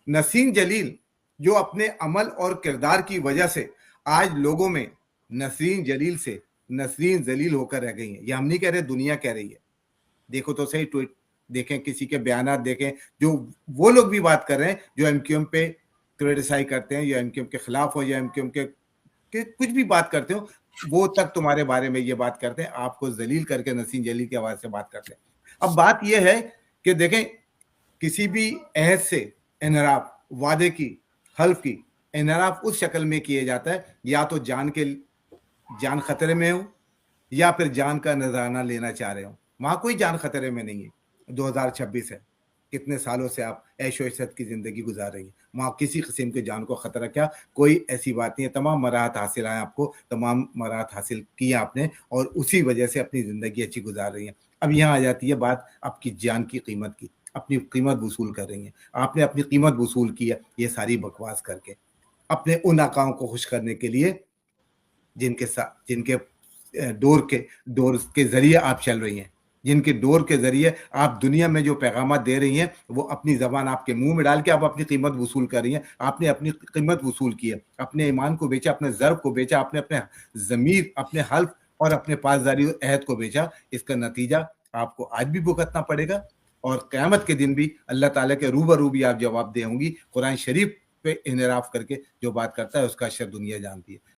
نسیم جلیل جو اپنے عمل اور کردار کی وجہ سے آج لوگوں میں نسرین جلیل سے نسرین ذلیل ہو کر رہ گئی ہیں. یہ ہم نہیں کہہ رہے, دنیا کہہ رہی ہے. دیکھو تو صحیح ٹویٹ دیکھیں, کسی کے بیانات دیکھیں, جو وہ لوگ بھی بات کر رہے ہیں جو ایم کیو ایم پہ کریٹیسائی کرتے ہیں, یا ایم کیو ایم کے خلاف ہو, یا ایم کیو ایم کے کچھ بھی بات کرتے ہو, وہ تک تمہارے بارے میں یہ بات کرتے ہیں, آپ کو ذلیل کر کے نسیم جلیل کی آواز سے بات کرتے ہیں. اب بات یہ ہے کہ دیکھیں, کسی بھی عہد سے انحراف, وعدے کی, حلف کی انحراف اس شکل میں کیے جاتا ہے یا تو جان خطرے میں ہو, یا پھر جان کا نذرانہ لینا چاہ رہے ہوں. وہاں کوئی جان خطرے میں نہیں ہے. 2026 ہے, کتنے سالوں سے آپ عیش و عشرت کی زندگی گزار رہی ہیں, وہاں کسی قسم کے جان کو خطرہ کیا, کوئی ایسی بات نہیں ہے. تمام مراحت حاصل آئے آپ کو, تمام مراحت حاصل کیا آپ نے, اور اسی وجہ سے اپنی زندگی اچھی گزار رہی ہیں. اب یہاں آ جاتی ہے بات آپ کی جان کی قیمت کی. اپنی قیمت وصول کر رہی ہیں, آپ نے اپنی قیمت وصول کی ہے یہ ساری بکواس کر کے, اپنے ان آقاؤں کو خوش کرنے کے لیے جن کے ڈور کے ذریعے آپ چل رہی ہیں, جن کے ڈور کے ذریعے آپ دنیا میں جو پیغامات دے رہی ہیں, وہ اپنی زبان آپ کے منہ میں ڈال کے آپ اپنی قیمت وصول کر رہی ہیں. آپ نے اپنی قیمت وصول کی ہے, اپنے ایمان کو بیچا, اپنے ضرب کو بیچا, آپ نے اپنے ضمیر, اپنے حلف اور اپنے پاسداری عہد کو بیچا. اس کا نتیجہ آپ کو آج بھی بھگتنا پڑے گا, اور قیامت کے دن بھی اللہ تعالیٰ کے روبرو بھی آپ جواب دے ہوں گی. قرآن شریف پہ انحراف کر کے جو بات کرتا ہے اس کا اشر دنیا جانتی ہے.